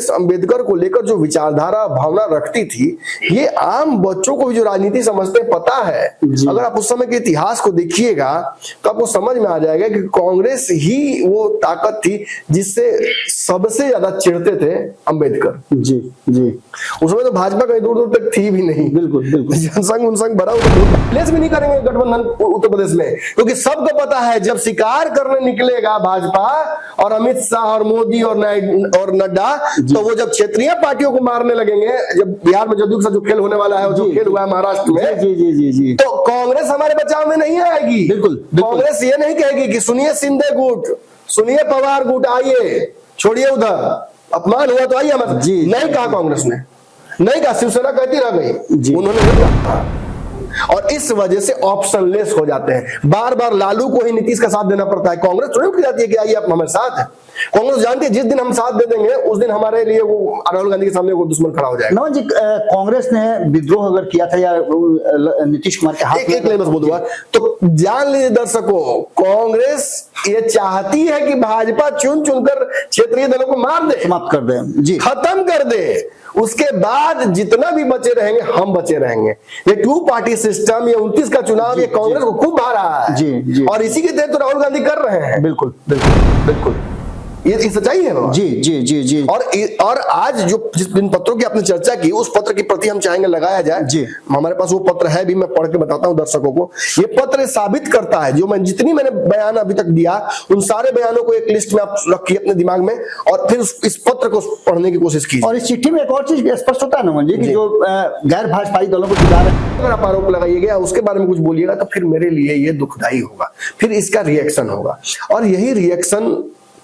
कांग्रेस अंबेडकर को लेकर जो विचारधारा भावना रखती थी, ये आम बच्चों को भी जो राजनीति समझते हैं पता है। अगर आप उस समय के इतिहास को देखिएगा तो आपको समझ में आ जाएगा कि कांग्रेस ही वो ताकत थी जिससे सबसे ज्यादा चिढ़ते थे अंबेडकर। जी जी। उस समय तो भाजपा कहीं दूर दूर तक थी भी नहीं। बिल्कुल बिल्कुल। जनसंघ उनसंघ बड़ा प्लेस भी नहीं करेंगे गठबंधन उत्तर प्रदेश में, क्योंकि सबको पता है जब शिकार करने निकलेगा भाजपा और अमित शाह और मोदी और नड्डा, तो वो जब क्षेत्रीय पार्टियों को मारने लगेंगे, जब बिहार में जदयू के साथ जो खेल होने वाला है, जो खेल हुआ है महाराष्ट्र में, जी जी जी जी, तो कांग्रेस हमारे बचाव में नहीं आएगी। बिल्कुल। कांग्रेस ये नहीं कहेगी कि सुनिए शिंदे गुट, सुनिए पवार गुट, आइए छोड़िए उधर, अपमान हुआ तो आइए मत। नहीं कहा कांग्रेस ने, नहीं कहा, शिवसेना कहती रह गई, उन्होंने नहीं कहा। और इस वजह से ऑप्शनलेस हो जाते हैं। बार बार लालू को ही नीतीश का साथ देना पड़ता है। कांग्रेस थोड़ी उठ जाती है कि आइए आप हमारे साथ है। कांग्रेस जानती है जिस दिन हम साथ दे देंगे उस दिन हमारे लिए वो राहुल गांधी के सामने वो दुश्मन खड़ा हो जाएगा। नमन जी, कांग्रेस ने विद्रोह अगर किया था या नीतीश कुमार के हाथ एक लाइन बस बोल दूंगा तो जान लीजिए दर्शकों, कांग्रेस ये चाहती है कि भाजपा चुन चुनकर क्षेत्रीय दलों को मार दे, समाप्त कर दे, जी, खत्म कर दे। उसके बाद जितना भी बचे रहेंगे हम बचे रहेंगे। ये टू पार्टी सिस्टम, ये 29 का चुनाव, ये कांग्रेस को खूब भा रहा है। जी जी। और इसी के तहत तो राहुल गांधी कर रहे हैं। बिल्कुल बिल्कुल बिल्कुल, ये सच्चाई है बाबा। जी जी जी जी। और आज जो जिस जिन पत्रों की आपने चर्चा की, उस पत्र की प्रति हम चाहेंगे लगाया जाए। जी, हमारे पास वो पत्र है भी, मैं पढ़ के बताता हूं दर्शकों को। ये पत्र साबित करता है, जो मैं जितनी मैंने बयान अभी तक दिया, उन सारे बयानों को एक लिस्ट में आप रखिए अपने दिमाग में, और फिर इस पत्र को पढ़ने की कोशिश कीजिए। और इस चिट्ठी में एक और चीज स्पष्ट होता है नमन जी, कि जो गैर भाजपाई दलों को जुड़ा रहे हैं, अगर आप आरोप लगाइएगा, उसके बारे में कुछ बोलिएगा, तो फिर मेरे लिए ये दुखदाई होगा, फिर इसका रिएक्शन होगा। और यही रिएक्शन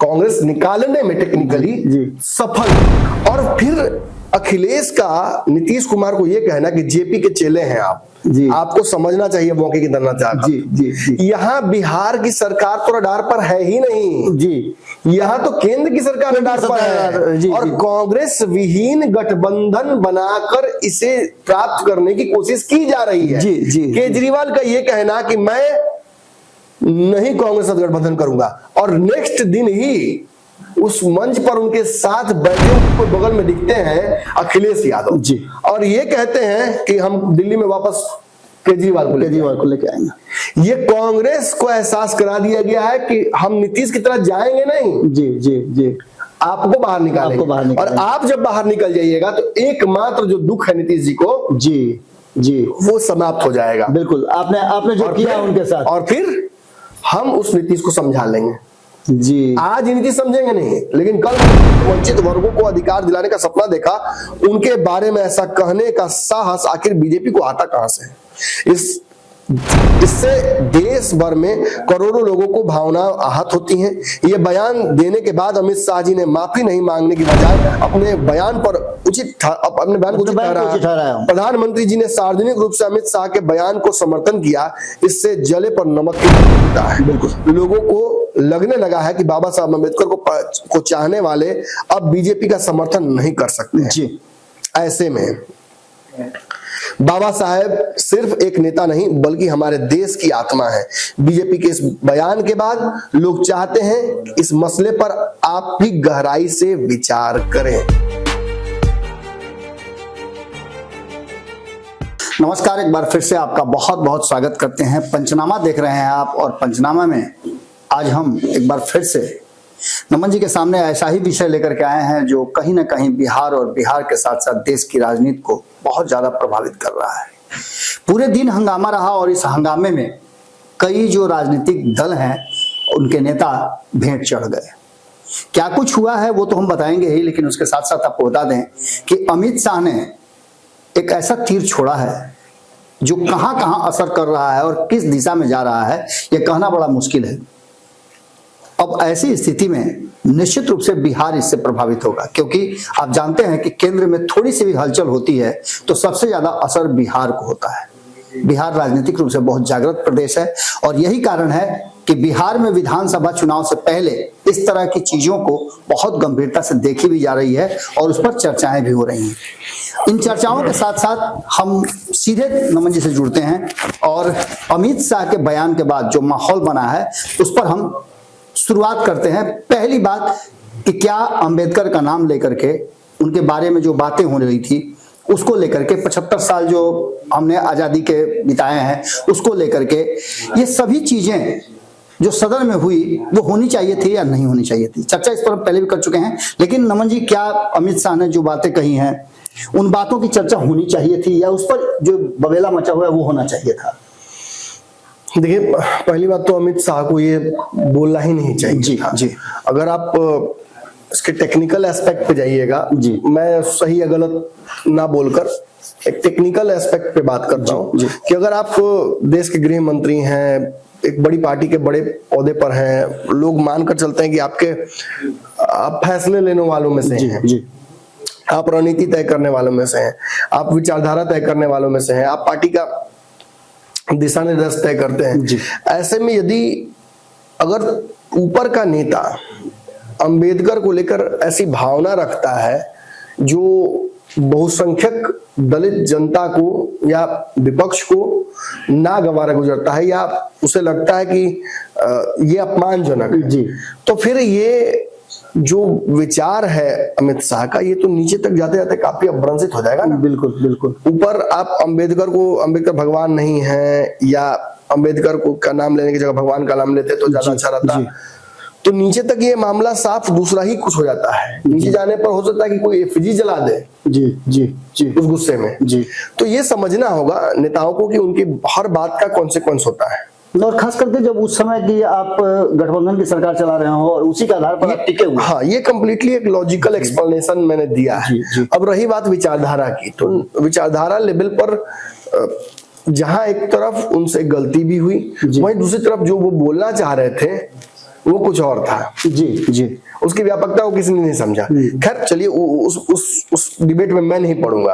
कांग्रेस निकालने में टेक्निकली सफल। और फिर अखिलेश का नीतीश कुमार को यह कहना कि जेपी के चेले हैं आप, आपको समझना चाहिए मौके की दरना चाहता। जी जी जी। यहाँ बिहार की सरकार तो रडार पर है ही नहीं जी, यहाँ तो केंद्र की सरकार रडार पर है। जी, और कांग्रेस विहीन गठबंधन बनाकर इसे प्राप्त करने की कोशिश की जा रही है। जी जी। केजरीवाल का यह कहना कि मैं नहीं कांग्रेस साथ गठबंधन करूंगा, और नेक्स्ट दिन ही उस मंच पर उनके साथ बैठे बगल में दिखते हैं अखिलेश यादव जी, और ये कहते हैं कि हम दिल्ली में वापस केजरीवाल को लेके आएंगे। ये कांग्रेस को एहसास करा दिया गया है कि हम नीतीश की तरह जाएंगे नहीं। जी जी जी, आपको बाहर निकालेंगे। और आप जब बाहर निकल जाइएगा तो एकमात्र जो दुख है नीतीश जी को, जी जी, वो समाप्त हो जाएगा। बिल्कुल, आपने जो किया उनके साथ, और फिर हम उस नीतीश को समझा लेंगे। जी, आज नीति समझेंगे नहीं, लेकिन कल वंचित वर्गों को अधिकार दिलाने का सपना देखा, उनके बारे में ऐसा कहने का साहस आखिर बीजेपी को आता कहां से? इससे देश भर में करोड़ों लोगों को भावना आहत होती हैं। ये बयान देने के बाद अमित शाह जी ने माफी नहीं मांगने की बजाय अपने बयान को उचित ठहराया। प्रधानमंत्री जी ने सार्वजनिक रूप से अमित शाह के बयान को समर्थन किया। इससे जले पर नमक की होता है। बिल्कुल, लोगों को लगने लगा है कि बाबा साहब अम्बेडकर को चाहने वाले अब बीजेपी का समर्थन नहीं कर सकते जी। ऐसे में बाबा साहेब सिर्फ एक नेता नहीं बल्कि हमारे देश की आत्मा है। बीजेपी के इस बयान के बाद लोग चाहते हैं इस मसले पर आप भी गहराई से विचार करें। नमस्कार, एक बार फिर से आपका बहुत बहुत स्वागत करते हैं। पंचनामा देख रहे हैं आप, और पंचनामा में आज हम एक बार फिर से नमन जी के सामने ऐसा ही विषय लेकर के आए हैं जो कहीं ना कहीं बिहार और बिहार के साथ साथ देश की राजनीति को बहुत ज्यादा प्रभावित कर रहा है। पूरे दिन हंगामा रहा, और इस हंगामे में कई जो राजनीतिक दल हैं उनके नेता भेंट चढ़ गए। क्या कुछ हुआ है वो तो हम बताएंगे ही, लेकिन उसके साथ साथ आपको बता दें कि अमित शाह ने एक ऐसा तीर छोड़ा है जो कहां कहां असर कर रहा है और किस दिशा में जा रहा है ये कहना बड़ा मुश्किल है। अब ऐसी स्थिति में निश्चित रूप से बिहार इससे प्रभावित होगा, क्योंकि आप जानते हैं कि केंद्र में थोड़ी सी भी हलचल होती है तो सबसे ज्यादा असर बिहार को होता है। बिहार राजनीतिक रूप से बहुत जागृत प्रदेश है, और यही कारण है कि बिहार में विधानसभा चुनाव से पहले इस तरह की चीजों को बहुत गंभीरता से देखी भी जा रही है और उस पर चर्चाएं भी हो रही हैं। इन चर्चाओं के साथ साथ हम सीधे नमन जी से जुड़ते हैं, और अमित शाह के बयान के बाद जो माहौल बना है उस पर हम शुरुआत करते हैं। पहली बात कि क्या अंबेडकर का नाम लेकर के उनके बारे में जो बातें हो रही थी उसको लेकर के, 75 साल जो हमने आजादी के बिताए हैं उसको लेकर के, ये सभी चीजें जो सदन में हुई वो होनी चाहिए थी या नहीं होनी चाहिए थी? चर्चा इस पर हम पहले भी कर चुके हैं, लेकिन नमन जी, क्या अमित शाह ने जो बातें कही हैं उन बातों की चर्चा होनी चाहिए थी या उस पर जो बवेला मचा हुआ है वो होना चाहिए था? देखिए, पहली बात तो अमित शाह को ये बोलना ही नहीं चाहिए जी था। जी। अगर आप इसके टेक्निकल एस्पेक्ट पे जाइएगा, जी। मैं सही या गलत ना बोलकर एक टेक्निकल एस्पेक्ट पे बात करता हूँ कि अगर आप देश के गृह मंत्री हैं, एक बड़ी पार्टी के बड़े ओहदे पर हैं, लोग मानकर चलते हैं कि आप फैसले लेने वालों में से हैं, जी, आप रणनीति तय करने वालों में से हैं, आप विचारधारा तय करने वालों में से हैं, आप पार्टी का दिशा निर्देश तय करते हैं। ऐसे में यदि अगर ऊपर का नेता अंबेडकर को लेकर ऐसी भावना रखता है जो बहुसंख्यक दलित जनता को या विपक्ष को ना गवारा गुजरता है या उसे लगता है कि ये अपमानजनक है, जी, तो फिर ये जो विचार है अमित शाह का, ये तो नीचे तक जाते जाते काफी अपभ्रंशित हो जाएगा ना। बिल्कुल बिल्कुल। ऊपर आप अंबेडकर भगवान नहीं है या अंबेडकर को का नाम लेने की जगह भगवान का नाम लेते तो ज्यादा अच्छा रहता, तो नीचे तक ये मामला साफ दूसरा ही कुछ हो जाता है। नीचे जाने पर हो सकता है कि कोई एफजी जला दे जी जी जी उस गुस्से में जी। तो ये समझना होगा नेताओं को कि उनकी हर बात का कॉन्सिक्वेंस होता है, और खास करके जब उस समय की आप गठबंधन की सरकार चला रहे हो और उसी के आधार पर आप टिके हुए। हाँ, ये कंप्लीटली एक लॉजिकल एक्सप्लेनेशन मैंने दिया है। जी। अब रही बात विचारधारा की, तो विचारधारा लेवल पर जहां एक तरफ उनसे गलती भी हुई, वहीं दूसरी तरफ जो वो बोलना चाह रहे थे वो कुछ और था। जी जी। उसकी व्यापकता को किसी ने नहीं समझा। खैर चलिए, उस डिबेट में मैं नहीं पढ़ूंगा।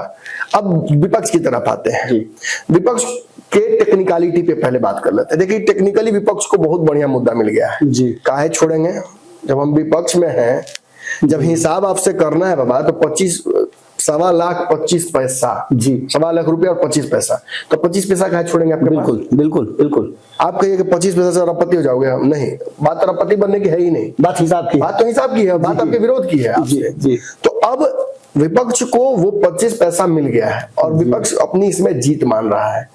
अब विपक्ष की तरफ आते हैं। विपक्ष के टेक्निकलिटी पे पहले बात कर लेते हैं। देखिए, टेक्निकली विपक्ष को बहुत बढ़िया मुद्दा मिल गया है जी। काहे छोड़ेंगे, जब हम विपक्ष में हैं, जब हिसाब आपसे करना है बाबा, तो 25 जी, 1.25 लाख रुपया और 25 पैसा, तो 25 पैसा काहे छोड़ेंगे आपके पास? बिल्कुल बिल्कुल बिल्कुल। आप कहिए कि 25 पैसा से अरबपति हो जाओगे, हम नहीं, बात अरबपति बनने की है ही नहीं, बात हिसाब की, बात तो हिसाब की है, बात आपके विरोध की है आपसे। जी। तो अब विपक्ष को वो 25 पैसा मिल गया है और विपक्ष अपनी इसमें जीत मान रहा है।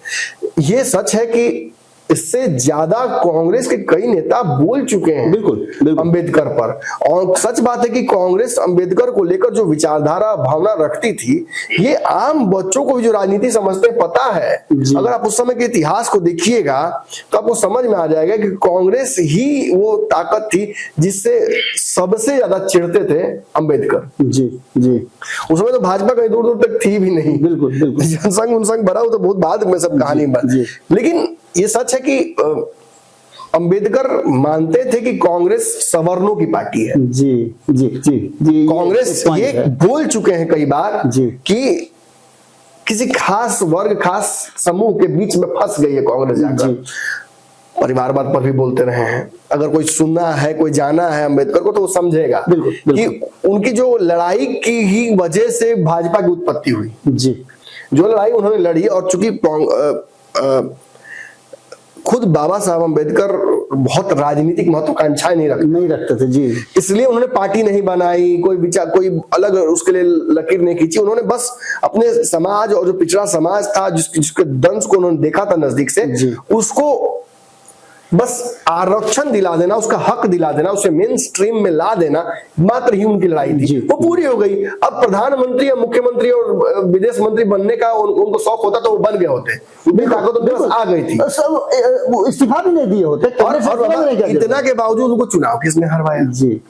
ये सच है कि इससे ज्यादा कांग्रेस के कई नेता बोल चुके हैं बिल्कुल अंबेडकर पर, और सच बात है कि कांग्रेस अंबेडकर को लेकर जो विचारधारा भावना रखती थी, ये आम बच्चों को भी जो राजनीति समझते हैं पता है। अगर आप उस समय के इतिहास को देखिएगा तो आपको समझ में आ जाएगा कि कांग्रेस ही वो ताकत थी जिससे सबसे ज्यादा चिढ़ते थे अंबेडकर। जी जी। उस समय तो भाजपा कहीं दूर दूर तक थी भी नहीं, बिल्कुल बिल्कुल। जनसंघ उनसंघ भरा हो तो बहुत बाद में सब कहानी बन। लेकिन ये सच है कि अंबेडकर मानते थे कि कांग्रेस सवर्णों की पार्टी है। जी जी जी जी। कांग्रेस ये बोल चुके हैं कई बार कि किसी खास वर्ग, खास समूह के बीच में फंस गई है कांग्रेस जाकर। परिवारवाद पर भी बोलते रहे हैं। अगर कोई सुनना है, कोई जाना है अंबेडकर को, तो वो समझेगा कि उनकी जो लड़ाई की ही वजह से भाजपा की उत्पत्ति हुई। जी। जो लड़ाई उन्होंने लड़ी, और चूंकि खुद बाबा साहब अंबेडकर बहुत राजनीतिक महत्वाकांक्षाएं नहीं रखते थे जी, इसलिए उन्होंने पार्टी नहीं बनाई, कोई विचार, कोई अलग उसके लिए लकीर नहीं खींची। उन्होंने बस अपने समाज और जो पिछड़ा समाज था, जिसके दंश को उन्होंने देखा था नजदीक से, उसको बस आरक्षण दिला देना, उसका हक दिला देना, उसे मेन स्ट्रीम में ला देना, मात्र ही उनकी लड़ाई थी। वो पूरी हो गई। अब प्रधानमंत्री या मुख्यमंत्री और विदेश मंत्री बनने का उनको शौक होता तो वो बन गए होते, उनकी ताकत तो आ गई थी। सब इस्तीफा भी नहीं दिए होते, और इतना के बावजूद उनको चुनाव किसने हरवाया? जी।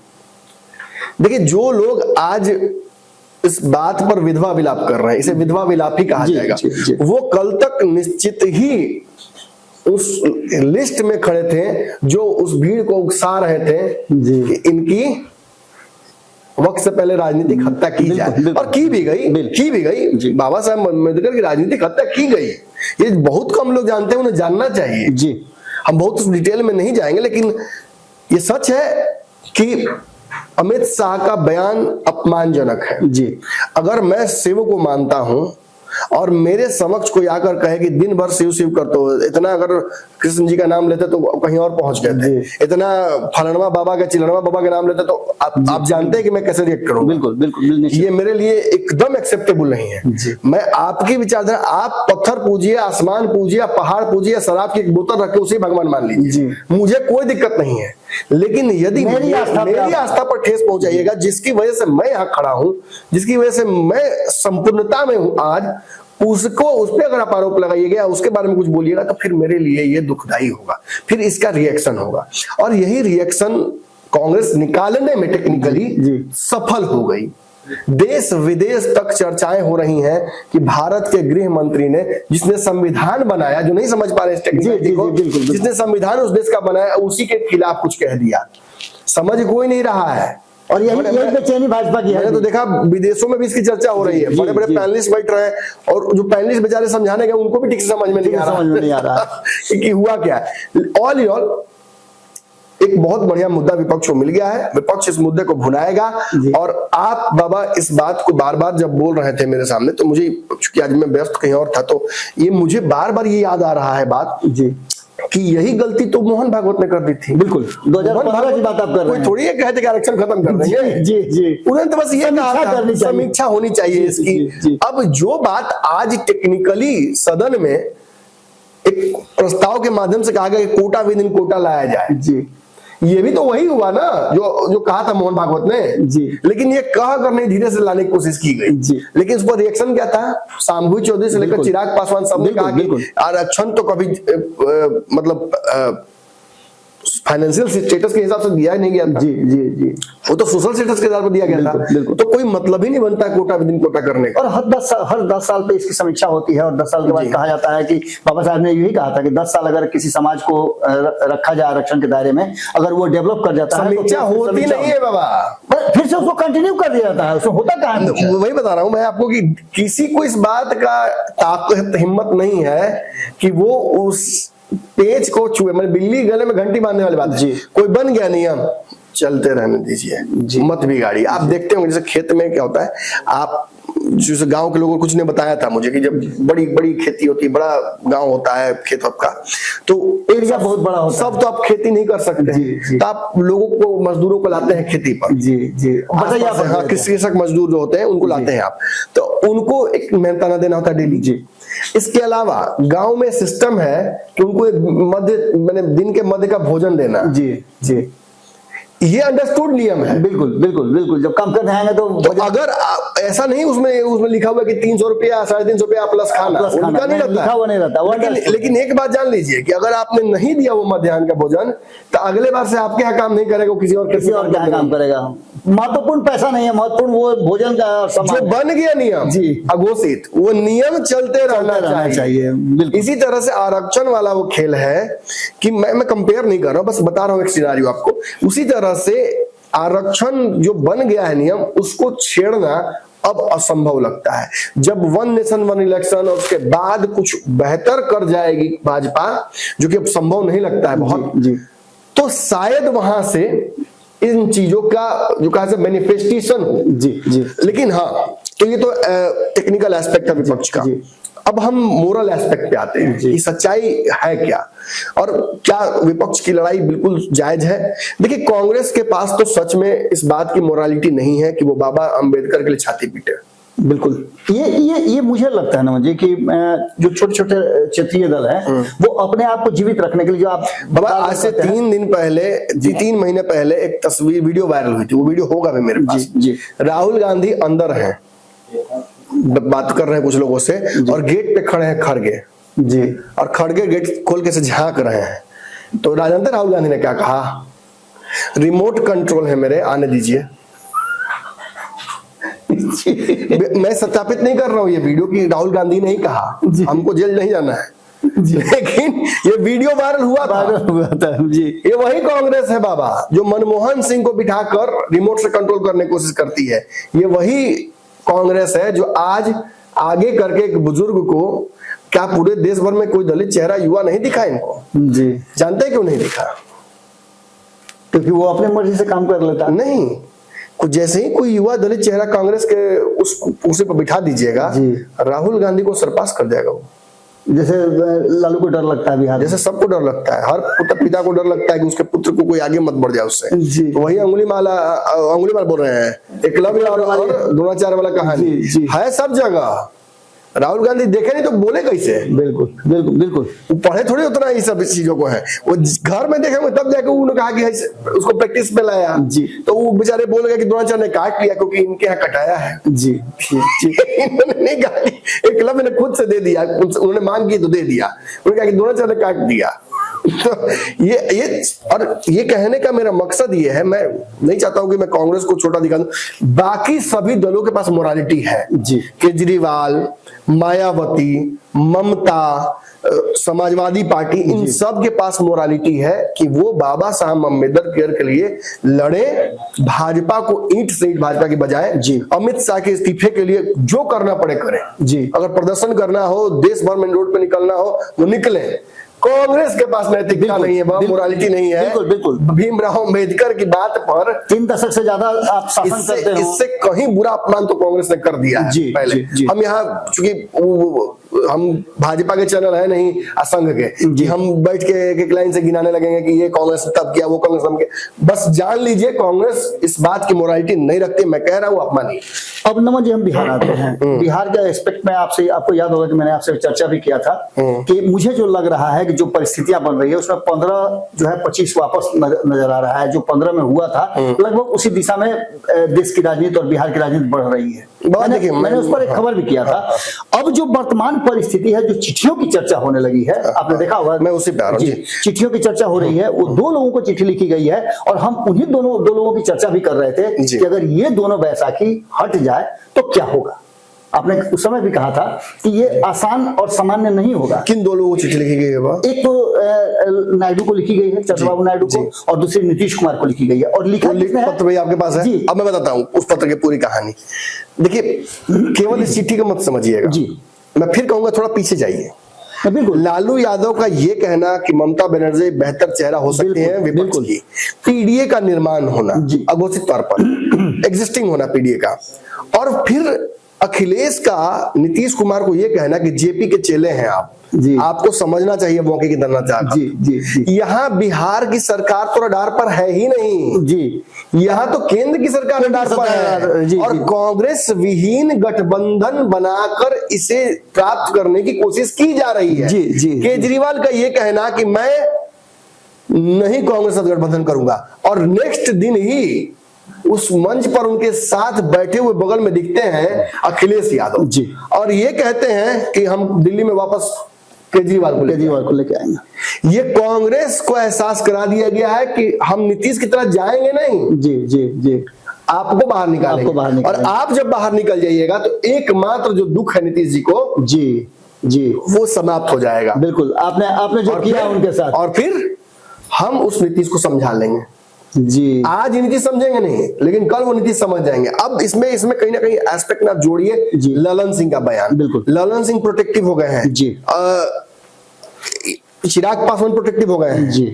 देखिए, जो लोग आज इस बात पर विधवा विलाप कर रहे हैं, इसे विधवा विलाप ही कहा जाएगा, वो कल तक निश्चित ही उस लिस्ट में खड़े थे जो उस भीड़ को उकसा रहे थे कि इनकी वक्त से पहले राजनीतिक हत्या की जाए, और की भी गई। बाबा साहब अम्बेडकर की राजनीतिक हत्या की गई। ये बहुत कम लोग जानते हैं, उन्हें जानना चाहिए जी। हम बहुत डिटेल में नहीं जाएंगे, लेकिन ये सच है कि अमित शाह का बयान अपमानजनक है जी। अगर मैं शिव को मानता हूं और मेरे समक्ष कोई आकर कहे कि दिन भर शिव शिव करते हो, इतना अगर कृष्ण जी का नाम लेते तो कहीं और पहुंच गए थे, इतना फलनवा बाबा का चिलनवा बाबा का नाम लेते तो आप जानते हैं कि मैं कैसे रिएक्ट करूंगा। बिल्कुल बिल्कुल, ये मेरे लिए एकदम एक्सेप्टेबल नहीं है। मैं आपकी विचारधारा, आप पत्थर पूजिए, आसमान पूजिए, पहाड़ पूजिए, शराब की एक बोतल रख के उसे भगवान मान लीजिए, मुझे कोई दिक्कत नहीं है। लेकिन यदि मेरी आस्था पर ठेस पहुंचाइएगा, जिसकी वजह से मैं यहाँ खड़ा हूं, जिसकी वजह से मैं संपूर्णता में हूं आज, उसको उस पर अगर आप आरोप लगाइएगा, उसके बारे में कुछ बोलिएगा, तो फिर मेरे लिए ये दुखदाई होगा, फिर इसका रिएक्शन होगा। और यही रिएक्शन कांग्रेस निकालने में टेक्निकली सफल हो गई। देश विदेश तक चर्चाएं हो रही हैं कि भारत के गृह मंत्री ने, जिसने संविधान बनाया, जो नहीं समझ पा रहे इस टेक्निकलिटी को, जिसने संविधान उस देश का बनाया, उसी के खिलाफ कुछ कह दिया। समझ कोई नहीं रहा है। और यही बेचैनी भाजपा की है। मैंने तो देखा विदेशों में भी इसकी चर्चा हो रही है, बड़े बड़े पैनलिस्ट बैठ रहे हैं, और जो पैनलिस्ट बेचारे समझाने गए उनको भी ठीक से समझ में नहीं आ रहा कि हुआ क्या है। ऑल इन ऑल एक बहुत बढ़िया मुद्दा विपक्ष को मिल गया है, विपक्ष इस मुद्दे को भुनाएगा। और आप बाबा इस बात को बार बार जब बोल रहे थे मेरे सामने, तो मुझे, चूंकि आज मैं व्यस्त कहीं और था, तो ये मुझे बार बार ये याद आ रहा है बात कि यही गलती तो मोहन भागवत ने कर दी थी। बिल्कुल 2015 की बात आप कर रहे हैं। कोई थोड़ी ये कहते कि आरक्षण खत्म कर देंगे। जी उन्होंने तो बस ये कहा था समीक्षा होनी चाहिए इसकी। अब जो बात आज टेक्निकली सदन में एक प्रस्ताव के माध्यम से कहा गया कि कोटा विद इन कोटा लाया जाए, जी, ये भी तो वही हुआ ना जो कहा था मोहन भागवत ने, जी। लेकिन ये कह कर नहीं, धीरे से लाने की कोशिश की गई, जी। लेकिन उस पर रिएक्शन क्या था? शांभवी चौधरी से लेकर चिराग पासवान सब ने कहा कि आरक्षण तो कभी मतलब फाइनेंशियल स्टेटस के हिसाब से दिया ही नहीं गया था। जी जी जी, वो तो सोशल स्टेटस के आधार पर दिया गया था। तो कोई मतलब ही नहीं बनता कोटा विद इन कोटा करने का। और हर 10 साल पे इसकी समीक्षा होती है, और 10 साल के बाद कहा जाता है कि बाबा साहब ने यही कहा था कि 10 साल अगर किसी समाज को रखा जाए आरक्षण के दायरे में, अगर वो डेवलप कर जाता है, समीक्षा होती नहीं है बाबा, फिर से उसको कंटिन्यू कर दिया जाता है। उसमें होता क्या है? वही बता रहा हूं मैं आपको कि किसी को इस बात का ताकत हिम्मत नहीं है कि वो उस पेज को छुए। मैंने बिल्ली गले में घंटी बांधने वाली बात जी। कोई बन गया नियम, चलते रहने दीजिए, मत बिगाड़िए। आप देखते होंगे जैसे खेत में क्या होता है, आप जैसे गांव के लोगों को कुछ ने बताया था मुझे कि जब बड़ी बड़ी खेती होती है, बड़ा गांव होता है खेत का, तो एरिया बहुत बड़ा होता है, सब तो आप खेती नहीं कर सकते, तो आप लोगों को, मजदूरों को लाते हैं खेती पर। जी जी, बताइए आप, हाँ, कृषक मजदूर जो होते हैं उनको लाते हैं आप, तो उनको एक मेहनताना देना होता है डेली। जी, इसके अलावा गांव में सिस्टम है कि उनको मध्य दिन के मध्य का भोजन देना। जी जी, ये अंडरस्टूड नियम है। बिल्कुल बिल्कुल बिल्कुल, जब काम कर जाएंगे तो अगर ऐसा नहीं उसमें लिखा हुआ कि 300 रुपया 350 रुपया प्लस खाना, उनका नहीं रहता, लिखा हुआ नहीं रहता। लेकिन एक बात जान लीजिए कि अगर आपने नहीं दिया वो मध्याह्न का भोजन, तो अगले बार से आपके यहाँ काम नहीं करेगा, किसी और क्या काम करेगा। महत्वपूर्ण पैसा नहीं है, महत्वपूर्ण वो भोजन का जो बन गया नियम जी अघोषित, वो नियम चलते रहना चाहिए। इसी तरह से आरक्षण वाला वो खेल है कि मैं कंपेयर नहीं कर रहा हूं, बस बता रहा हूं एक सिनेरियो आपको। उसी तरह से आरक्षण जो बन गया है नियम, उसको छेड़ना अब असंभव लगता है। जब वन नेशन वन इलेक्शन और उसके बाद कुछ बेहतर कर जाएगी भाजपा, जो कि अब संभव नहीं लगता है बहुत जी, तो शायद वहां से इन चीजों का जो कहा जाए मैनिफेस्टेशन हो। जी जी, लेकिन हाँ, तो ये तो टेक्निकल एस्पेक्ट है विपक्ष का। अब हम मोरल एस्पेक्ट पे आते हैं कि सच्चाई है क्या, और क्या विपक्ष की लड़ाई बिल्कुल जायज है। देखिए, कांग्रेस के पास तो सच में इस बात की मोरालिटी नहीं है कि वो बाबा अंबेडकर के लिए छाती पीटे। बिल्कुल, ये मुझे लगता है ना मुझे कि जो छोटे छोटे क्षेत्रीय दल है वो अपने आप को जीवित रखने के लिए, जो आप बाबा आज से 3 महीने पहले एक तस्वीर वीडियो वायरल हुई थी, वो वीडियो होगा भी मेरे पास जी। राहुल गांधी अंदर हैं, बात कर रहे हैं कुछ लोगों से, और गेट पे खड़े हैं खड़गे जी, और खड़गे गेट खोल के से झांक रहे हैं। तो राजनीति राहुल गांधी ने क्या कहा, रिमोट कंट्रोल है मेरे, आने दीजिए। मैं सत्यापित नहीं कर रहा हूं ये वीडियो की राहुल गांधी ने ही कहा, हमको जेल नहीं जाना है, लेकिन ये वीडियो वायरल हुआ था जी। ये वही कांग्रेस है बाबा जो मनमोहन सिंह को बिठाकर रिमोट से कंट्रोल करने की कोशिश करती है। ये वही कांग्रेस है जो आज आगे करके एक बुजुर्ग को, क्या पूरे देश भर में कोई दलित चेहरा युवा नहीं दिखा इनको जी? जानते क्यों नहीं दिखा? क्योंकि वो अपने मर्जी से काम कर लेता नहीं, कुछ जैसे ही कोई युवा दलित चेहरा कांग्रेस के उस कुर्सी पर बिठा दीजिएगा, जी। राहुल गांधी को सरपास कर जाएगा वो। जैसे लालू को डर लगता है बिहार में। जैसे सबको डर लगता है, हर पुत्र पिता को डर लगता है कि उसके पुत्र को कोई आगे मत बढ़ जाए उससे। जी। तो वही अंगुली मार बोल रहे हैं, एकलव्य और द्रोणाचार्य वाला कहानी जी। है सब जगह। राहुल गांधी देखे नहीं तो बोले कैसे? बिल्कुल बिल्कुल बिल्कुल। वो पढ़े थोड़ी उतना ये सब चीजों को है, वो घर में देखे तब जाके उन्होंने कहा कि उसको प्रैक्टिस में लाया। जी। तो वो बेचारे बोल गए कि द्रोणाचार्य ने काट लिया क्योंकि इनके यहाँ कटाया है। जी जी। इन्होंने नहीं कहा, एकलव्य ने खुद से दे दिया, उन्होंने मांग की तो दे दिया, उन्होंने कहा कि द्रोणाचार्य ने काट दिया। तो ये कहने का मेरा मकसद ये है, मैं नहीं चाहता हूं कि मैं कांग्रेस को छोटा दिखा दूं, बाकी सभी दलों के पास मोरालिटी है। जी। केजरीवाल, मायावती, ममता, समाजवादी पार्टी, इन सब के पास मोरालिटी है कि वो बाबा साहब अम्बेडकर के लिए लड़े, भाजपा को ईंट से ईंट भाजपा की बजाय, जी। अमित शाह के इस्तीफे के लिए जो करना पड़े करें। जी। अगर प्रदर्शन करना हो, देश भर में रोड पे निकलना हो, वो निकले। कांग्रेस के पास नैतिकता नहीं है, मोरालिटी नहीं है। बिल्कुल बिल्कुल। भीमराव अंबेडकर की बात पर 3 दशक से ज्यादा आप शासन करते हो। इससे कहीं बुरा अपमान तो कांग्रेस ने कर दिया है। जी, पहले जी। हम यहाँ चूंकि हम भाजपा के चैनल है नहीं असंघ के कि हम बैठ के एक लाइन से गिनाने लगेंगे कि ये कांग्रेस तब किया, वो कांग्रेस तब किया। बस जान लीजिए कांग्रेस इस बात की मोरालिटी नहीं रखती। मैं कह रहा हूँ अपमान नहीं। अब नमन जी हम बिहार आते हैं। बिहार के एस्पेक्ट में आपसे, आपको याद होगा कि मैंने आपसे चर्चा भी किया था कि मुझे जो लग रहा है कि जो परिस्थितियां बन रही है उसमें 15 जो है 25 वापस नजर आ रहा है। जो 15 में हुआ था लगभग उसी दिशा में देश की राजनीति और बिहार की राजनीति बढ़ रही है। मैंने उस पर एक खबर भी किया था। अब जो वर्तमान परिस्थिति है, जो चिट्ठियों की चर्चा होने लगी है, आपने देखा होगा, मैं उसी पे आ रहा हूं जी। चिट्ठियों की चर्चा हो रही है। वो 2 लोगों को चिट्ठी लिखी गई है और हम उन्हीं दो लोगों की चर्चा भी कर रहे थे कि अगर ये दोनों बैसाखी हट जाए तो क्या होगा। आपने उस समय भी कहा था कि ये आसान और सामान्य नहीं होगा। किन 2 लोगों को चिट्ठी लिखी गई है? एक तो नायडू को लिखी गई है, चंद्रबाबू नायडू को, और दूसरी नीतीश कुमार को लिखी गई है। और लिखा पत्र भाई आपके पास है? अब मैं बताता हूँ उस पत्र की पूरी कहानी। देखिए, केवल इस चिट्ठी को मत समझिएगा जी। मैं फिर कहूंगा थोड़ा पीछे जाइए। बिल्कुल। लालू यादव का ये कहना कि ममता बनर्जी बेहतर चेहरा हो सकते हैं विपक्ष की, पीडीए का निर्माण होना अघोषित तौर पर एग्जिस्टिंग होना पीडीए का, और फिर अखिलेश का नीतीश कुमार को ये कहना कि जेपी के चेले हैं आप जी। आपको समझना चाहिए मौके की दरनाचार जी, जी, जी। यहाँ बिहार की सरकार तो रडार पर है ही नहीं जी। यहाँ तो केंद्र की सरकार रडार पर है जी, और कांग्रेस विहीन गठबंधन बनाकर इसे प्राप्त करने की कोशिश की जा रही है जी, जी। केजरीवाल का ये कहना कि मैं नहीं कांग्रेस साथ गठबंधन करूंगा, और नेक्स्ट दिन ही उस मंच पर उनके साथ बैठे हुए बगल में दिखते हैं अखिलेश यादव जी, और ये कहते हैं कि हम दिल्ली में वापस केजरीवाल को लेके आएंगे। ये कांग्रेस को एहसास करा दिया गया है कि हम नीतीश की तरह जाएंगे नहीं जी जी जी, आपको बाहर निकालेंगे। और आप जब बाहर निकल जाइएगा तो एकमात्र जो दुख है नीतीश जी को जी जी वो समाप्त हो जाएगा। बिल्कुल, आपने जो किया उनके साथ, और फिर हम उस नीतीश को समझा लेंगे जी। आज नीतीश समझेंगे नहीं, लेकिन कल वो नीतीश समझ जाएंगे। अब इसमें कहीं ना कहीं एस्पेक्ट ना जोड़िए ललन सिंह का बयान। बिल्कुल, ललन सिंह प्रोटेक्टिव हो गए हैं जी, चिराग पासवान प्रोटेक्टिव हो गए हैं जी।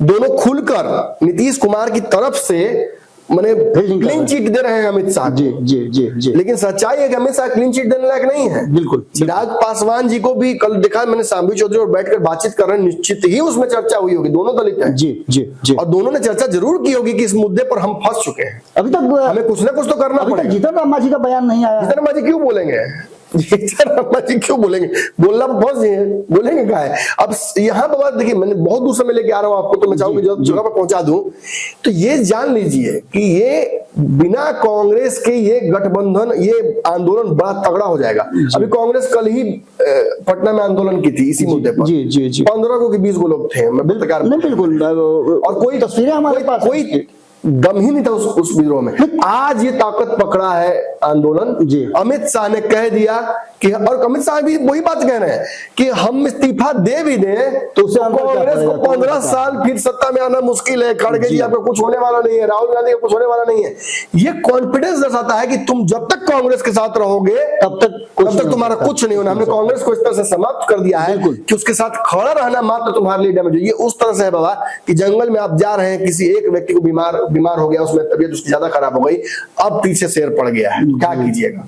दोनों खुलकर नीतीश कुमार की तरफ से मैंने क्लीन चिट दे रहे हैं अमित शाह जी जी जी जी, लेकिन सच्चाई है कि अमित शाह क्लीन चिट देने लायक नहीं है। बिल्कुल, चिराग पासवान जी को भी कल देखा मैंने, सांबी चौधरी और बैठकर बातचीत कर रहे हैं, निश्चित ही उसमें चर्चा हुई होगी। दोनों दलित हैं जी जी जी, और दोनों ने चर्चा जरूर की होगी कि इस मुद्दे पर हम फंस चुके हैं, अभी तक हमें कुछ ना कुछ तो करना पड़ेगा। जीतन राम मांझी का बयान नहीं आया। जीतन राम मांझी क्यों बोलेंगे? क्यों बोलेंगे? बोलना बहुत है, बोलेंगे क्या है? अब यहाँ पर बात देखिए, मैंने बहुत दूर से मैं लेके आ रहा हूँ आपको, तो मैं चाहूंगी जगह पर पहुंचा दूं। तो ये जान लीजिए कि ये बिना कांग्रेस के ये गठबंधन, ये आंदोलन बड़ा तगड़ा हो जाएगा। अभी कांग्रेस कल ही पटना में आंदोलन की थी इसी मुद्दे पर जी जी जी, 15 को कि 20 को लोग थे। मैं बिल्कुल, और कोई तस्वीरें हमारे पास, कोई दम ही नहीं था उस विद्रोह में। आज ये ताकत पकड़ा है आंदोलन जी। अमित शाह ने कह दिया कि, और अमित शाह भी वही बात कह रहे हैं कि हम इस्तीफा दे भी दें तो कांग्रेस को 15 साल फिर सत्ता में आना मुश्किल है। खड़गे जी आपको कुछ होने वाला नहीं है, राहुल गांधी का कुछ होने वाला नहीं है। ये कॉन्फिडेंस दर्शाता है कि तुम जब तक कांग्रेस के साथ रहोगे तब तक तुम्हारा कुछ नहीं होना। हमने कांग्रेस को इस तरह से समाप्त कर दिया है कि उसके साथ खड़ा रहना मात्र तुम्हारे लिए डैमेज है। ये उस तरह से है बाबा कि जंगल में आप जा रहे हैं, किसी एक व्यक्ति को बीमार बीमार हो गया, उसमें तबीयत उसकी ज्यादा खराब हो गई, अब पीछे शेर पड़ गया है, क्या कीजिएगा?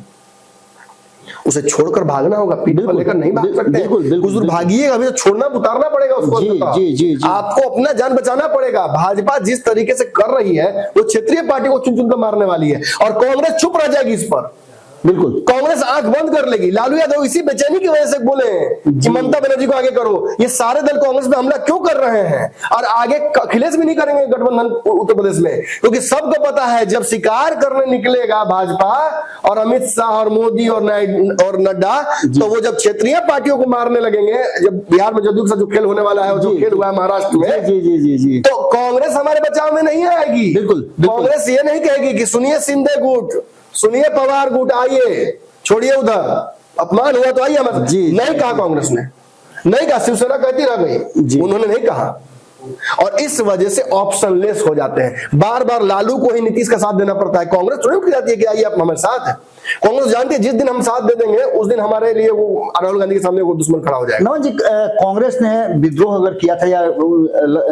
उसे छोड़कर भागना होगा, पीठ पर लेकर नहीं भाग सकते। कुछ दूर भागिएगा, अभी तो छोड़ना उतारना पड़ेगा उसको। जी। आपको अपना जान बचाना पड़ेगा। भाजपा जिस तरीके से कर रही है वो क्षेत्रीय पार्टी को चुन चुन कर मारने वाली है, और कांग्रेस चुप रह जाएगी इस पर। बिल्कुल, कांग्रेस आंख बंद कर लेगी। लालू यादव इसी बेचैनी की वजह से बोले कि ममता बनर्जी को आगे करो। ये सारे दल कांग्रेस पे हमला क्यों कर रहे हैं? और आगे अखिलेश भी नहीं करेंगे गठबंधन उत्तर प्रदेश में, क्योंकि सबको पता है जब शिकार करने निकलेगा भाजपा और अमित शाह और मोदी और नड्डा, तो वो जब क्षेत्रीय पार्टियों को मारने लगेंगे, जब बिहार में जदयू के साथ जो खेल होने वाला है, जो खेल हुआ है महाराष्ट्र में, जी, तो कांग्रेस हमारे बचाव में नहीं आएगी। बिल्कुल। कांग्रेस ये नहीं कहेगी कि सुनिए शिंदे गुट, सुनिए पवार गुट, आइए, छोड़िए उधर, अपमान हुआ तो आइए हमारे। नहीं कहा कांग्रेस ने, नहीं कहा। शिवसेना कहती रह गई, उन्होंने नहीं कहा। और इस वजह से ऑप्शनलेस हो जाते हैं। बार बार लालू को ही नीतीश का साथ देना पड़ता है। कांग्रेस थोड़ी उठ जाती है कि आइए आप हमारे साथ हैं। कांग्रेस जानती है जिस दिन हम साथ दे देंगे उस दिन हमारे लिए वो राहुल गांधी के सामने वो दुश्मन खड़ा हो जाएगा। नमन जी, कांग्रेस ने विद्रोह अगर किया था या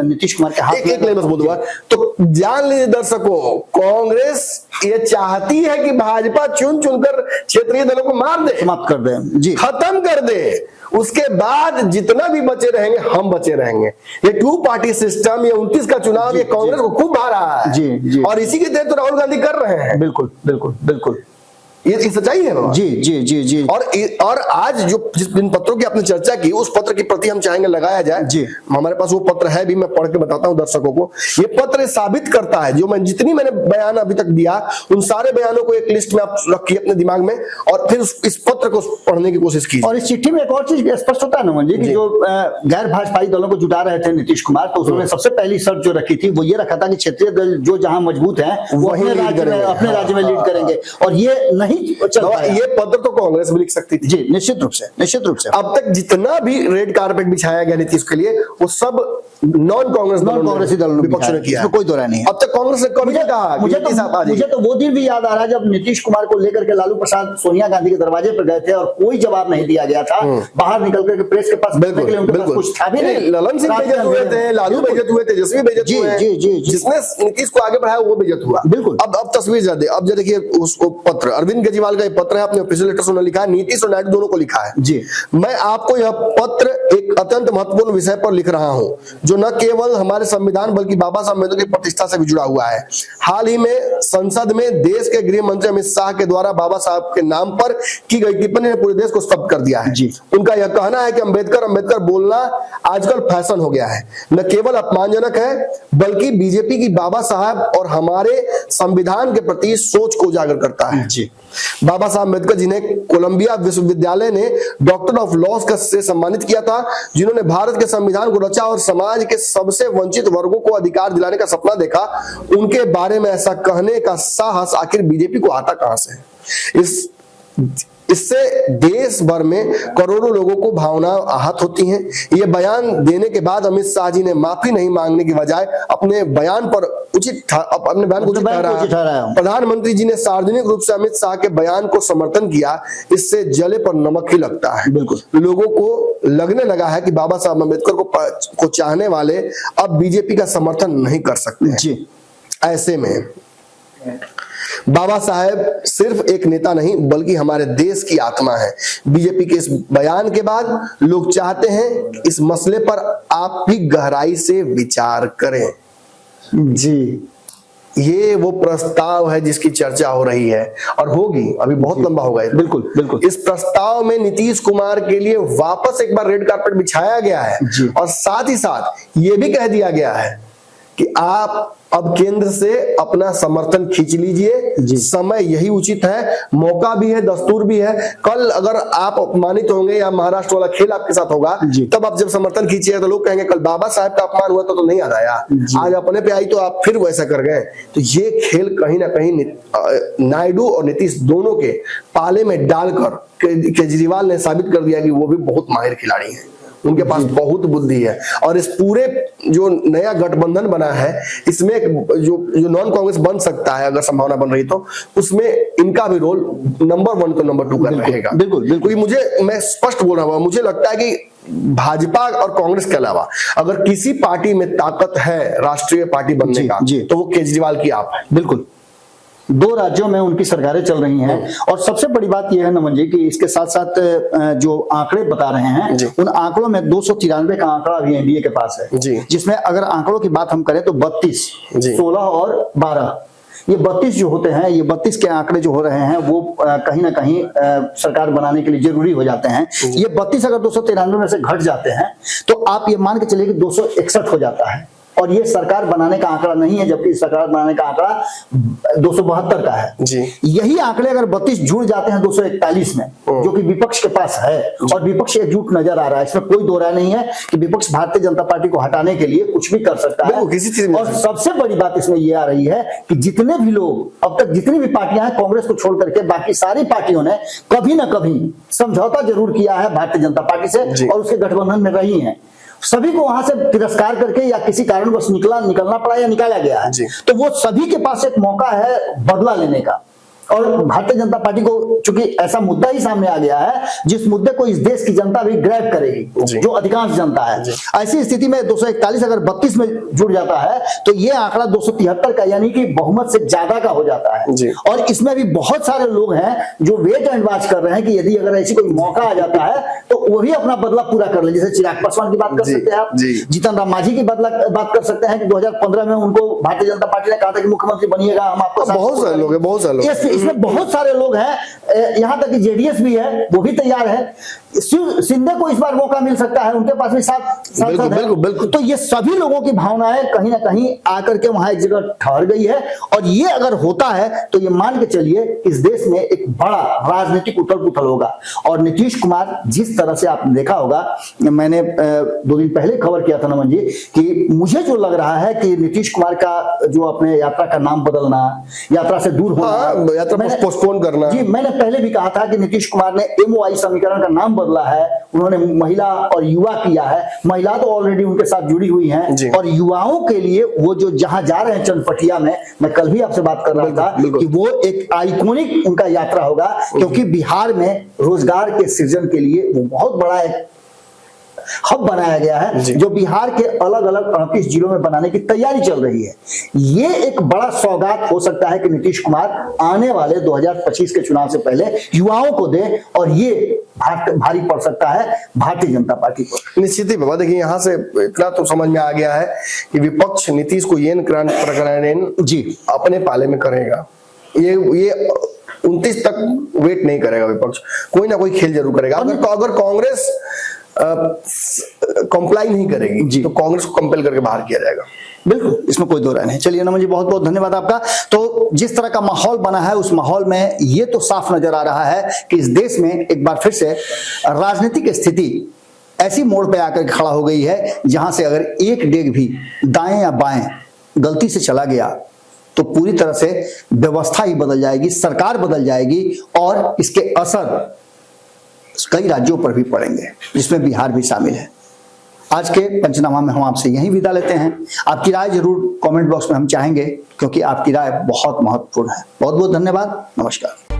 नीतीश कुमार के हाथ एक बस बोलूंगा तो जान लीजिए दर्शकों, कांग्रेस ये चाहती है कि भाजपा चुन चुनकर क्षेत्रीय दलों को मार दे, समाप्त कर दे, जी, खत्म कर दे। उसके बाद जितना भी बचे रहेंगे हम बचे रहेंगे। ये 2 पार्टी सिस्टम, ये 29 का चुनाव, ये कांग्रेस को खूब भा रहा है। जी। और इसी के तहत तो राहुल गांधी कर रहे हैं। बिल्कुल बिल्कुल बिल्कुल, ये सच्चाई है बाबा। जी। और आज जो जिन पत्रों की आपने चर्चा की, उस पत्र की प्रति हम चाहेंगे लगाया जाए। जी, हमारे पास वो पत्र है भी, मैं पढ़ के बताता हूं दर्शकों को। ये पत्र साबित करता है, जो जितनी मैंने बयान अभी तक दिया, उन सारे बयानों को एक लिस्ट में आप रखिए अपने दिमाग में, और फिर इस पत्र को पढ़ने की कोशिश कीजिए। और इस चिट्ठी में एक और चीज स्पष्ट होता है नमन जी, कि जो गैर भाजपाई दलों को जुटा रहे थे नीतीश कुमार, तो उसने सबसे पहली शर्त जो रखी थी वो ये रखा था कि क्षेत्रीय दल जो जहां मजबूत है वो अपने राज्य में लीड करेंगे, और ये नहीं चल रहा है। ये पत्र तो कांग्रेस भी लिख सकती थी। जी, निश्चित रूप से। अब तक जितना भी रेड कारपेट बिछाया गया नीतीश के लिए, वो सब नॉन कांग्रेसी दलों ने विपक्ष ने किया, कोई दो राय नहीं है। अब तक कांग्रेस ने कभी कहा। मुझे तो वो दिन भी याद आ रहा है जब नीतीश कुमार को लेकर के लालू प्रसाद सोनिया गांधी के दरवाजे पर गए थे और कोई जवाब नहीं दिया गया था। बाहर निकल करके प्रेस के पास कुछ था भी नहीं। ललन सिंह बेइज्जत हुए थे, लालू बेइज्जत हुए, तेजस्वी बेइज्जत हुए, जिसने नीतीश को आगे बढ़ाया वो बेइज्जत हुआ। बिल्कुल। अब तस्वीर ज्यादा, अब देखिए उसको पत्र, अरविंद केजरीवाल का पत्र है, अपने ऑफिशियल लेटर में लिखा है, नीतीश और नायडू दोनों को लिखा है। जी, मैं आपको यह पत्र एक अत्यंत महत्वपूर्ण विषय पर लिख रहा हूं, जो न केवल हमारे संविधान बल्कि बाबा साहब अम्बेडकर की प्रतिष्ठा से भी जुड़ा हुआ है। हाल ही में संसद में देश के गृह मंत्री अमित शाह के द्वारा बाबा साहब के नाम पर की गई टिप्पणी ने पूरे देश को स्तब्ध कर दिया है। जी। उनका यह कहना है कि अम्बेडकर बोलना आजकल फैशन हो गया है, न केवल अपमानजनक है बल्कि बीजेपी की बाबा साहब और हमारे संविधान के प्रति सोच को उजागर करता है। जी। बाबा साहब अम्बेडकर जिन्हें कोलंबिया विश्वविद्यालय ने डॉक्टर ऑफ लॉज से सम्मानित किया था, जिन्होंने भारत के संविधान को रचा और समाज के सबसे वंचित वर्गों को अधिकार दिलाने का सपना देखा, उनके बारे में ऐसा कहने का साहस आखिर बीजेपी को आता कहां से? इससे देश भर में करोड़ों लोगों को भावना आहत होती हैं। ये बयान देने के बाद अमित शाह जी ने माफी नहीं मांगने की बजाय अपने बयान को उचित ठहराया। प्रधानमंत्री जी ने सार्वजनिक रूप से अमित शाह के बयान को समर्थन किया। इससे जले पर नमक ही लगता है। बिल्कुल, लोगों को लगने लगा है कि बाबा साहब अम्बेडकर को चाहने वाले अब बीजेपी का समर्थन नहीं कर सकते हैं। ऐसे में बाबा साहेब सिर्फ एक नेता नहीं बल्कि हमारे देश की आत्मा है। बीजेपी के इस बयान के बाद लोग चाहते हैं कि इस मसले पर आप भी गहराई से विचार करें। जी, ये वो प्रस्ताव है जिसकी चर्चा हो रही है और होगी, अभी बहुत लंबा होगा। बिल्कुल बिल्कुल। इस प्रस्ताव में नीतीश कुमार के लिए वापस एक बार रेड कारपेट बिछाया गया है और साथ ही साथ ये भी कह दिया गया है कि आप अब केंद्र से अपना समर्थन खींच लीजिए। समय यही उचित है, मौका भी है, दस्तूर भी है। कल अगर आप अपमानित होंगे या महाराष्ट्र वाला खेल आपके साथ होगा, तब आप जब समर्थन खींचिए तो लोग कहेंगे कल बाबा साहब का अपमान हुआ तो नहीं याद आया, आज अपने पे आई तो आप फिर वैसा कर गए। तो ये खेल कहीं ना कहीं नायडू और नीतीश दोनों के पाले में डालकर केजरीवाल ने साबित कर दिया कि वो भी बहुत माहिर खिलाड़ी हैं। उनके पास बहुत बुद्धि है। और इस पूरे जो नया गठबंधन बना है इसमें जो नॉन कांग्रेस बन सकता है, अगर संभावना बन रही तो उसमें इनका भी रोल नंबर 1 तो नंबर 2 का रहेगा। बिल्कुल बिल्कुल। मैं स्पष्ट बोल रहा हूं, मुझे लगता है कि भाजपा और कांग्रेस के अलावा अगर किसी पार्टी में ताकत है राष्ट्रीय पार्टी बनने का तो वो केजरीवाल की आप है। बिल्कुल, 2 राज्यों में उनकी सरकारें चल रही हैं। और सबसे बड़ी बात यह है नमन जी कि इसके साथ साथ जो आंकड़े बता रहे हैं उन आंकड़ों में 293 का आंकड़ा अभी एनडीए के पास है, जिसमें अगर आंकड़ों की बात हम करें तो 32, 16 और 12, ये 32 जो होते हैं, ये 32 के आंकड़े जो हो रहे हैं वो कहीं ना कहीं सरकार बनाने के लिए जरूरी हो जाते हैं। ये 32 अगर 293 में से घट जाते हैं तो आप ये मान के चलिए कि 261 हो जाता है, और ये सरकार बनाने का आंकड़ा नहीं है, जबकि सरकार बनाने का आंकड़ा 272 का है जी। यही आंकड़े अगर 32 जुड़ जाते हैं 241 में, जो कि विपक्ष के पास है, और विपक्ष एकजुट नजर आ रहा है, इसमें कोई दो राय नहीं है कि विपक्ष भारतीय जनता पार्टी को हटाने के लिए कुछ भी कर सकता है किसी चीज में। और सबसे बड़ी बात इसमें यह आ रही है कि जितने भी लोग अब तक, जितनी भी पार्टियां हैं कांग्रेस को छोड़ करके बाकी सारी पार्टियों ने कभी ना कभी समझौता जरूर किया है भारतीय जनता पार्टी से और उसके गठबंधन में रही है। सभी को वहां से तिरस्कार करके या किसी कारणवश निकलना पड़ा या निकाला गया है, तो वो सभी के पास एक मौका है बदला लेने का। और भारतीय जनता पार्टी को चूंकि ऐसा मुद्दा ही सामने आ गया है जिस मुद्दे को इस देश की जनता भी ग्रैब करेगी, जो अधिकांश जनता है, ऐसी स्थिति में 241 अगर 32 में जुड़ जाता है तो ये आंकड़ा 273 का, यानी कि बहुमत से ज्यादा का हो जाता है। और इसमें भी बहुत सारे लोग हैं जो वेट एंड वॉच कर रहे हैं कि यदि अगर ऐसी कोई मौका आ जाता है तो वो भी अपना बदला पूरा कर ले। जैसे चिराग पासवान की बात कर सकते हैं आप, जीतन राम मांझी की बात कर सकते हैं कि 2015 में उनको भारतीय जनता पार्टी ने कहा था कि मुख्यमंत्री बनिएगा, हम आपको। बहुत सारे लोग हैं, बहुत सारे लोग, इसमें बहुत सारे लोग हैं, यहां तक कि जेडीएस भी है, वो भी तैयार है। शिंदे को इस बार मौका मिल सकता है, उनके पास भी सांसद है। तो ये सभी लोगों की भावनाएं कहीं ना कहीं आकर के वहां एक जगह ठहर गई है। और ये अगर होता है तो ये मान के चलिए इस देश में एक बड़ा राजनीतिक उथल पुथल होगा। और नीतीश कुमार, जिस तरह से आपने देखा होगा, मैंने 2 दिन पहले खबर किया था नमन जी कि मुझे जो लग रहा है कि नीतीश कुमार का जो अपने यात्रा का नाम बदलना, यात्रा से दूर होना, यात्रा पोस्टपोन करना, जी मैंने पहले भी कहा था कि नीतीश कुमार ने MOI समीकरण का नाम बदला है, उन्होंने महिला और युवा किया है। महिला तो ऑलरेडी उनके साथ जुड़ी हुई हैं, और युवाओं के लिए वो जो जहां जा रहे हैं चनपटिया में, मैं कल भी आपसे बात कर रहा था कि वो एक आइकॉनिक उनका यात्रा होगा, क्योंकि बिहार में रोजगार के सृजन के लिए वो बहुत बड़ा एक हब बनाया गया है, जो बिहार के अलग अलग 38 जिलों में बनाने की तैयारी चल रही है। ये एक बड़ा सौगात हो सकता है कि नीतीश कुमार आने वाले 2025 के चुनाव से पहले युवाओं को दे, और ये भारी पड़ सकता है भारतीय जनता पार्टी को। निश्चित ही बाबा, देखिए यहाँ से इतना तो समझ में आ गया है कि विपक्ष नीतीश को येन प्रकरण जी अपने पाले में करेगा। ये 29 तक वेट नहीं करेगा विपक्ष, कोई ना कोई खेल जरूर करेगा। अगर कांग्रेस कंप्लाई नहीं करेगी तो कांग्रेस को कंपेल करके बाहर किया जाएगा। बिल्कुल, इसमें कोई दो राय नहीं। चलिए नमन जी, बहुत बहुत धन्यवाद आपका। तो जिस तरह का माहौल बना है उस माहौल में ये तो साफ नजर आ रहा है कि इस देश में एक बार फिर से राजनीतिक स्थिति ऐसी मोड़ पे आकर खड़ा हो गई है जहां से अगर एक डेग भी दाएं या बाएं गलती से चला गया तो पूरी तरह से व्यवस्था ही बदल जाएगी, सरकार बदल जाएगी, और इसके असर कई राज्यों पर भी पड़ेंगे, जिसमें बिहार भी शामिल है। आज के पंचनामा में हम आपसे यहीं विदा लेते हैं। आपकी राय जरूर कमेंट बॉक्स में हम चाहेंगे, क्योंकि आपकी राय बहुत महत्वपूर्ण है। बहुत बहुत धन्यवाद, नमस्कार।